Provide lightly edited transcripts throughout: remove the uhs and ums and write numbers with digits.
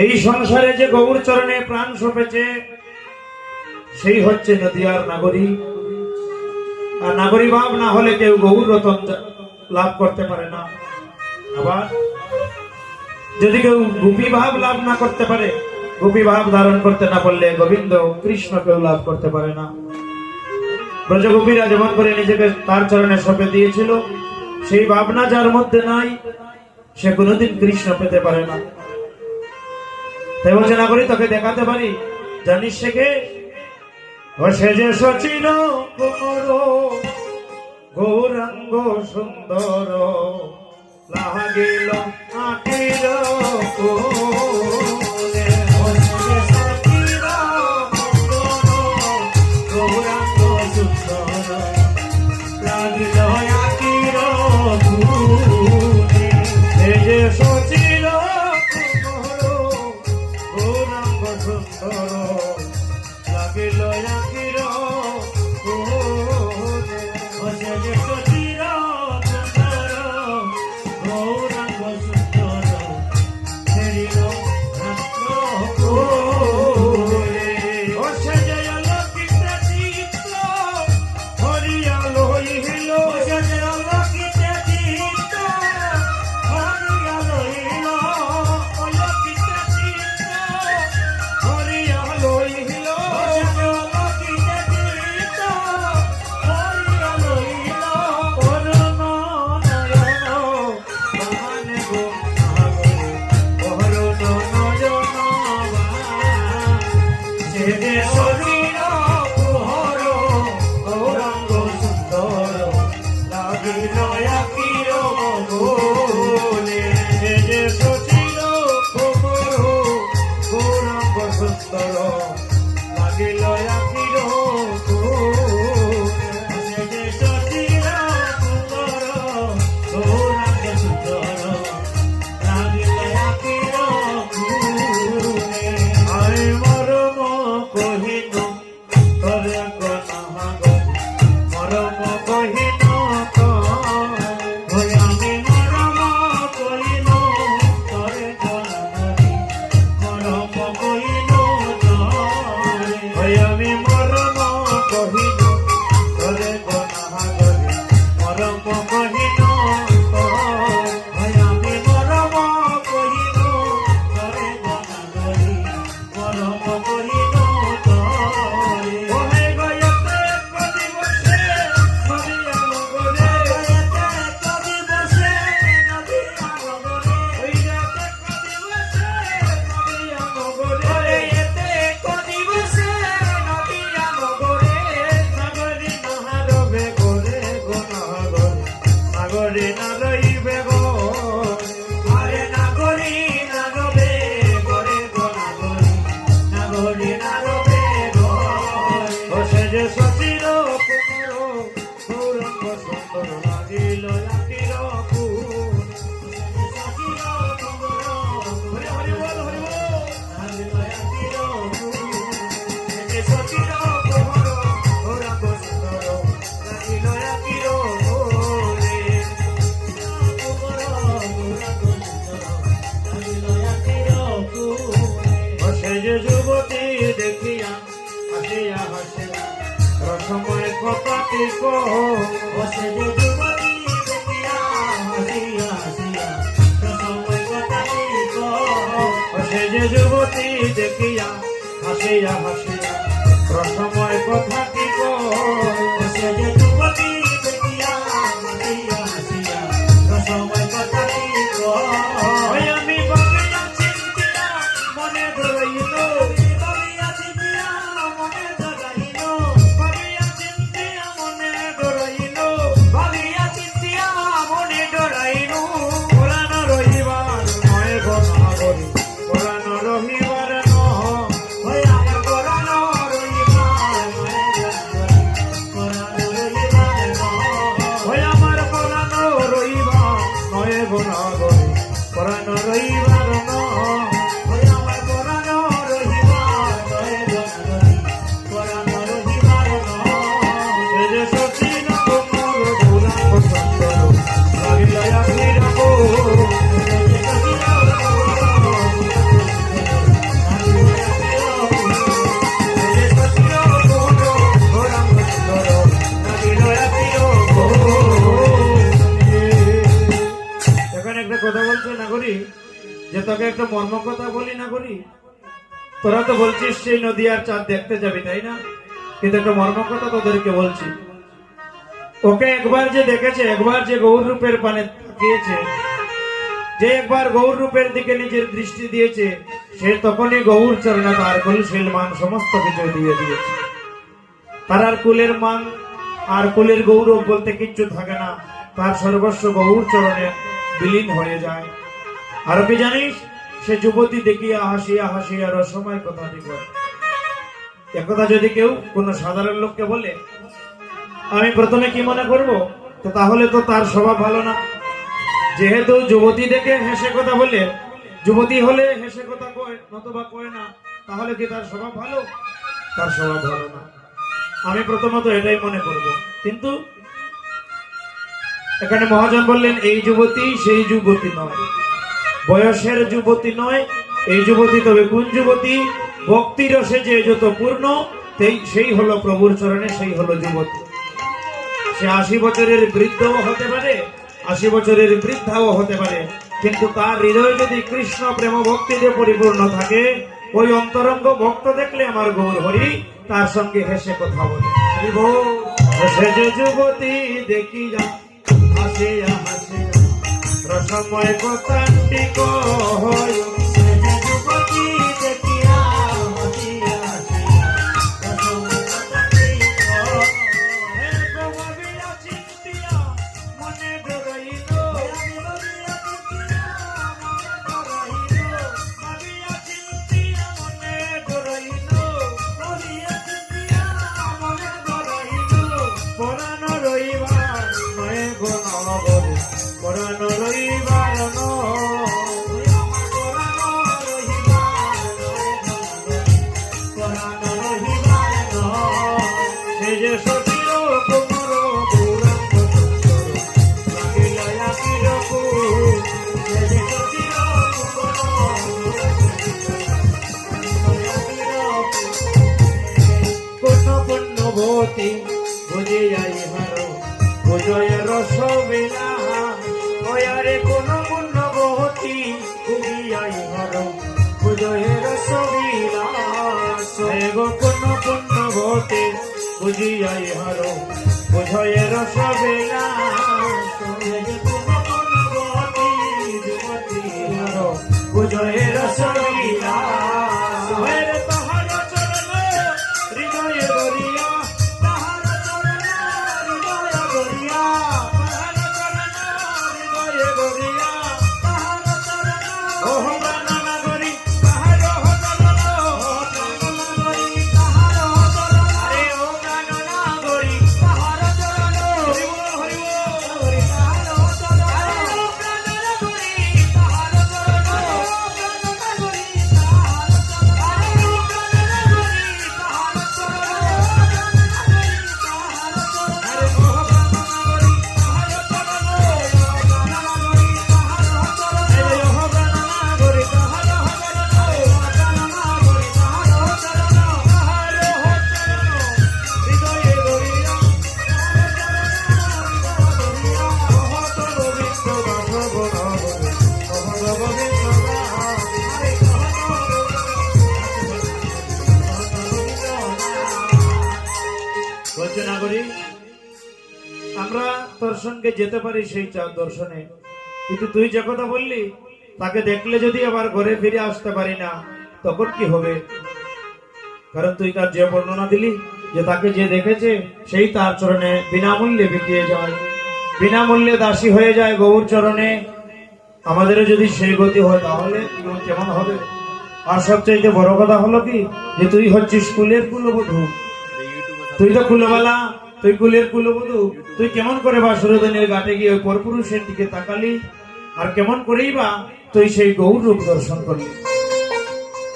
এই সংসারে যে গৌর চরণে প্রাণ সঁপেছে সেই হচ্ছে নদিয়ার নাগরিক। আর নাগরিক ভাব না হলে কেউ গৌর রতন লাভ করতে পারে না। আবার যদি কেউ গোপী ভাব লাভ না করতে পারে, গোপী ভাব ধারণ করতে না পারলে গোবিন্দ কৃষ্ণ কেউ লাভ করতে পারে না। ব্রজগোপীরা যেমন করে নিজেকে তার চরণে সঁপে দিয়েছিল, সেই ভাবনা যার মধ্যে নাই সে কোনোদিন কৃষ্ণ পেতে পারে না। তাই বলছে না করি তোকে দেখাতে পারি, জানিস সে কে? সে যে সচিন কুমর গৌরাঙ্গ সুন্দর লাগিল আখির কোলে। গৌরাঙ্গ সুন্দর লাগিল আখির কোলে। সে যে সচিন কুমর গৌরাঙ্গ সুন্দর লাগিল আখির কোলে। সে যে সচিন সুন্দর গৌরাঙ্গ সুন্দর ফেরিল রাত্র কোলে। সে যে অলৌকিক চিত্ত হরিয়া লইল, সে যে অলৌকিক চিত্ত হরিয়া লইল, অলৌকিক চিত্ত হরিয়া লইল, সে যে অলৌকিক চিত্ত হরিয়া লইল। অরুণ নয়ন বাহানে গো সাগরে, অরুণ নয়ন সে যে শরীর প্রহর গৌরাঙ্গ সুন্দর লাগিল আখির কোলে। সে যে শরীর প্রহর গৌরাঙ্গ সুন্দর লাগিল আখির কোলে। সে যে শরীর সুন্দর গৌরাঙ্গ সুন্দর লাগিল আখির কোলে। আয় মরম কহিন তরে গনাগ, মরম কহিন আমি মরম কহিন তরে গনাগি, মরম কহিন আমি মরম কহিন তরে গনাগি, মরম কহিন আমি মরম কহিন তরে গনাগি, মরম কহিন ওহে গয়তে কবি বসে নদিয়া নগরে, গয়তে কবি বসে নদিয়া নগরে, ওই রাতে কবি বসে নদিয়া নগরে, এতে কবি বসে নদিয়া নগরে। নাগরি নাহারবে গোরে গো নাগরে, নাগরি নারইবে গোরে, আরে নাগরি নারবে গোরে গো নাগরি, নাগরি নারবে গোরে। সে যে সচির কুমর গৌরাঙ্গ সুন্দর লাগিল আখির কোলে। সচির কুমর হরি হরি বল হরি বল লাগিল আখির কোলে। সে যে সচির কুমর গৌরাঙ্গ সুন্দর লাগিল আখির কোলে। কুমর গৌরাঙ্গ সুন্দর লাগিল আখির কোলে। সে যে যুবতী দেখিয়া হাসিয়া হাসিয়া রসময় কথাটি কহ। সে যে যুবতী দেখিয়া হাসিয়া হাসিয়া রসময় কথাটি কহ। সে যে যুবতী দেখিয়া হাসিয়া হাসিয়া রসময় কথাটি কহ। সে যে যুবতী দেখিয়া হাসিয়া হাসিয়া রসময় কথাটি কহ। আমি ভাবিয়া চিন্তিয়া মনে ধরাইল, ভাবিয়া চিন্তিয়া মনে ধরাইল, ভাবিয়া চিন্তিয়া মনে ধরাইল, ভাবিয়া চিন্তিয়া মনে ধরাইল। পুরাণ রহিবার নয় গো নাগরি, পুরাণ রহিবার নয় আমার পুরাণ রহিবার নয় গো নাগরি, পুরাণ রহিবার নয় আমার পুরাণ রহিবার নয় গো নাগরি, পুরাণ রহিবার নয় আমার পুরাণ রহিবার নয় গো নাগরি, পুরাণ রহিবার নয়। সে যে সচিন কুমর গৌরাঙ্গ সুন্দর লাগিল আখির কোলে। সে যে সচিন কুমর কথা বলছে নাগরী, যে তোকে একটা মর্ম কথা বলি নাগরী। তোরা তো বলছিস সেই নদী আর চাঁদ দেখতে যাবি, তাই না? কিন্তু একটা মর্ম কথা তোদেরকে বলছি। ওকে একবার যে দেখেছে, একবার যে গৌর রূপের পানে তাকিয়েছে, যে একবার গৌর রূপের দিকে নিজের দৃষ্টি দিয়েছে, সে তখনই গৌর চরণে তার কুলশীল মান সমস্ত কিছু দিয়ে দিয়েছে। তার আর কুলের মান আর কুলের গৌরব বলতে কিচ্ছু থাকে না, তার সর্বস্ব গৌর চরণে বিলীন হয়ে যায়। আর কি জানিস, সে যুবতী দেখিয়া হাসিয়া হাসিয়া রসময় কথাটি বলে। একথা যদি কেউ কোন সাধারণ লোককে বলে, আমি প্রথমে কি মনে করব, তো তাহলে তো তার স্বভাব ভালো না। যেহেতু যুবতী দেখে হেসে কথা বলে, যুবতী হলে হেসে কথা কয় নতুবা কয় না, তাহলে কি তার স্বভাব ভালো? তার স্বভাব ভালো না, আমি প্রথমত এটাই মনে করব। কিন্তু এখানে মহাজন বললেন, এই যুবতী সেই যুবতী নয়, বয়সের যুবতী নয় এই যুবতী। তবে কোন যুবতী? ভক্তি রসে যে যত পূর্ণ, সেই হলো প্রভুর চরণে, সেই হলো যুবতী। সে 80 বছরের বৃদ্ধও হতে পারে, 80 বছরের বৃদ্ধাও হতে পারে, কিন্তু তার হৃদয় যদি কৃষ্ণ প্রেম ভক্তিতে পরিপূর্ণ থাকে, ওই অন্তরঙ্গ ভক্ত দেখলে আমার গৌর হরি তার সঙ্গে হেসে কথা বলে। সে যে যুবতী দেখিয়া হাসিয়া হাসিয়া রসময় কথাটি কয়, সে যে যুবতী দেখিয়া হাসিয়া হাসিয়া রসময় কথাটি কয়। এরকম ভাবিয়া চিন্তিয়া মনে ডরাইল, ভাবিয়া চিন্তিয়া মনে ডরাইল, পরাণ রইবার নয় গো নগরে, পরাণ রইবার সে যে সতীর কোমর গৌরাঙ্গ লাগিলায়া কিরকু, সে যে সতীর কোন পুণ্যবতী বুঝিয়াই হার বুঝয় রসবিলা, ওয়ারে কোন পুণ্যবতী বুঝিয়াই হার বুঝয় রসবিলা, গো কোন পুণ্যবতী বুঝিয়াই হার বুঝয় রসবিলা, কোন পুণ্যবতী যুবতী হার বুঝয় রসবিলা। তাহার চরণ হৃদয় গরিয়া, তাহার চরণ হৃদয় গরিয়া, তাহার চরণ হৃদয় গরিয়া, তাহার চরণ ওহ প্রাণনা গরি, তাহার ওহ চরণ, প্রাণনা গরি তাহার ওহ চরণ, আরে ও প্রাণনা গরি তাহার চরণ, হরি বল হরি বল হরি তাহার ওহ চরণ, আরে ও প্রাণনা গরি তাহার চরণ, প্রাণনা গরি তাহার চরণ, আরে ও প্রাণনা গরি তাহার চরণ, আরে ও প্রাণনা গরি তাহার চরণ, প্রাণনা গরি তাহার চরণ, আরে ও প্রাণনা গরি তাহার চরণ, প্রাণনা গরি তাহার চরণ, তাহার চরণ হৃদয়ে গরিয়া, তাহার চরণ হৃদয়ে গরিয়া, ওহ তো গোবিন্দ দাস বল, ওহ তো গোবিন্দ দাস, আরে বলছে না করি, আমরা তোর সঙ্গে যেতে পারি সেই দর্শনে, কিন্তু তুই যে কথা বললি, তাকে দেখলে যদি আবার ঘরে ফিরে আসতে পারি না, তখন কি হবে? কারণ তুই তার যে বর্ণনা দিলি, যে তাকে যে দেখেছে সেই তার চরণে বিনামূল্যে বিকিয়ে যায়, বিনামূল্যে দাসী হয়ে যায় গৌর চরণে। আমাদেরও যদি সেই গতি হয় তাহলে কেমন হবে? আর সবচেয়ে বড় কথা হলো কি, যে তুই হচ্ছিস কুলের কুলবধূ, তুই তো কুলবালা, তুই কুলের কুলবধূ, তুই কেমন করে বা সুরধনের ঘাটে গিয়ে ওই পরপুরুষের দিকে তাকালি, আর কেমন করেই বা তুই সেই গৌর রূপ দর্শন করলি?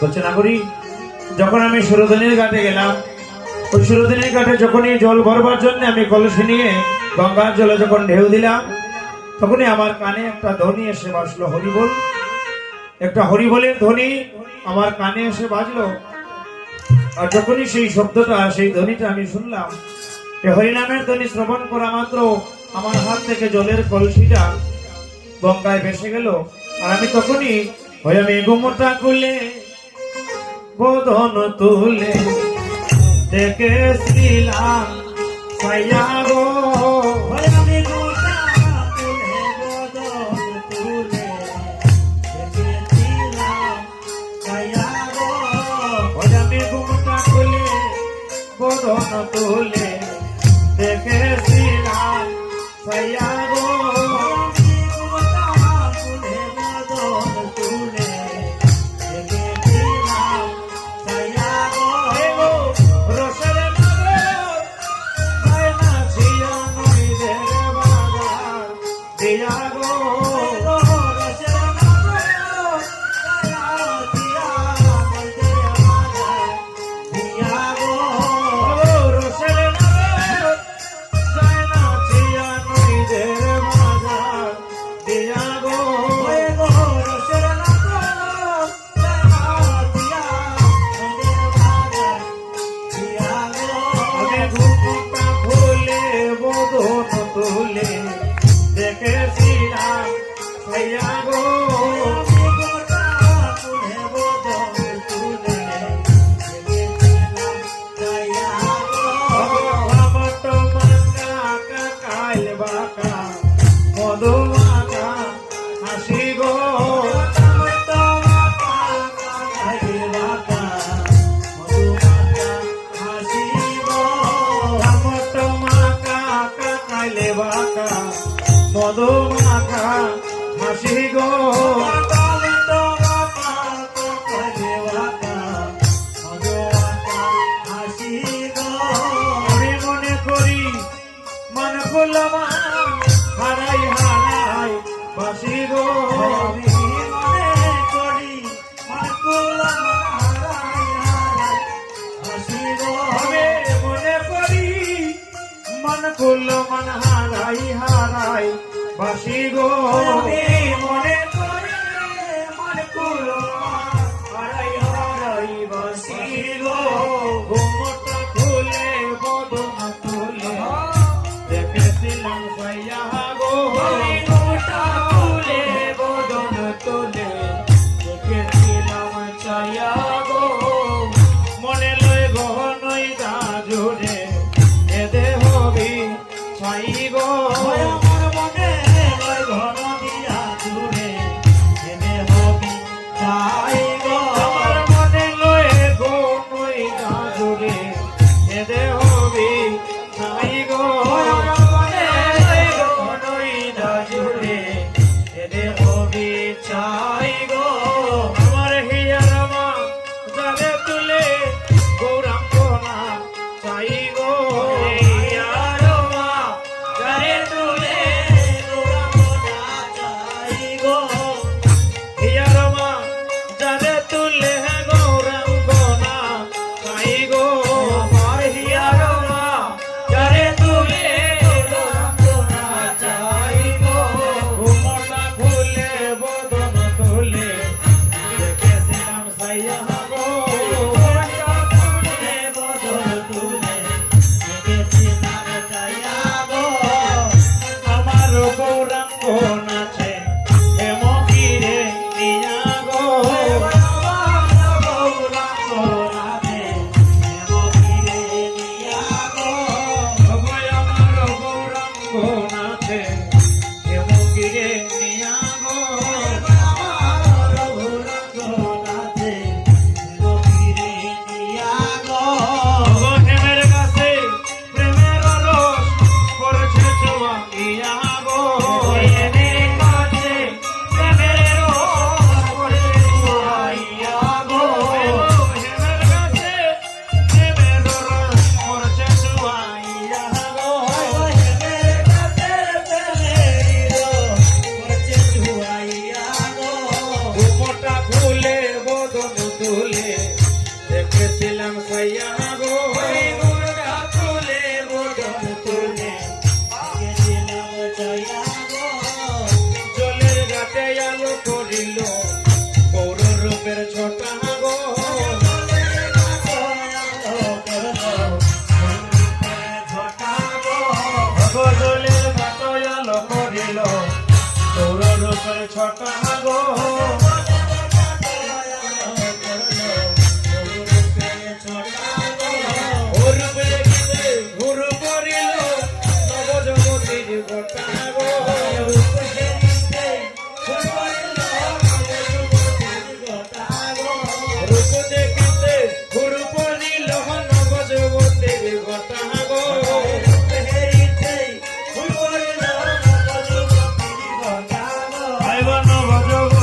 বলছে না করি, যখন আমি সুরধনের ঘাটে গেলাম, ওই সুরধনের ঘাটে যখনই জল ভরবার জন্য আমি কলসি নিয়ে গঙ্গার জলে যখন ঢেউ দিলাম, তখনই আমার কানে একটা ধ্বনি এসে বাজলো, হরিবল। একটা হরিবলের ধ্বনি আমার কানে এসে বাজলো। আর যখনই সেই শব্দটা, সেই ধ্বনিটা আমি শুনলাম, হরিনামের ধ্বনি শ্রবণ করা মাত্র আমার হাত থেকে জলের কলসিটা গঙ্গায় ভেসে গেল। আর আমি তখনই ওই আমি ঘুমটা খুলে বদন তুলে দেখেছিলাম ছায়া গো। ওই আমি ঘুমটা খুলে বদন তুলে দেখেছিলাম ছায়া গো। ওই আমি ঘুমটা খুলে বদন তুলে দেখেছিলাম ছায়া গো। তুলে দেখেছিলাম ছায়া গো। মধুমাখা হাসি গো। মধুমাখা হাসি গো। আমি মনে করি মন খুলম হারাই হারাই বাসি গো। আমি মনে করি মন খুলম হারাই হারাই বাসি গো। আমি মনে করি মন খুলম হারাই হারাই বাসি গো। আমি মনে করি মন খুলম হারাই হারাই বাসি গো। ঘুমটা খুলে বদন তুলে দেখেছিলাম ছায়া গো। ঘুমটা খুলে বদন তুলে দেখেছিলাম ছায়া গো। মনে লয় গহনই জুড়ে এদে হবি ছাই গো। আমার মনে লয় ঘন দিয়া জুড়ে এনে হবি চাই গো। আমার মনে লয় গহনই জুড়ে এদে হবি ছাই গো। আমার মনে লয় ঘনই দা জুড়ে এনে হবি চাই গো। আমার হিয়ার মা যারে তুলে গৌরাঙ্গ না চাই গো। আর মা যারে তুলে গোরা চাই গো। হিয়ার মা যারে তুলে গৌরাঙ্গ না চাই গো। আমার হিয়ার মা যারে তুলে গোরা চাই গো। ঘুমটা খুলে বদন তুলে দেখেছিলাম ছায়া গো। ঘুমটা খুলে বদন তুলে দেখেছিলাম ছায়া গো। আমার গৌরাঙ্গ নাচে হেমগিরে নিয়া গো। সবাই আমার গৌরাঙ্গ নাচে হেমগিরে নিয়া গো। হেমের কাছে প্রেমের রস করছে ছোঁয়া ইয়া গো। হেমের কাছে প্রেমের রস করছে ছোঁয়া ইয়া গো। হেমের কাছে প্রেমের রস করছে ছোঁয়া ইয়া গো। ঘুমটা খুলে বদন তুলে দেখেছিলাম ছায়া গো। জলের ঘাটে আলো করিল গৌর রূপের ছোটা গো। জলের ঘাটে আলো করিল গৌর করে ছটা গো রূপে গীতে ঘুর করিল নবজগতির গোটা গো রূপ দেখিতে ঘুর করিল নবজগতির গোটা গো আইবা নবজগতির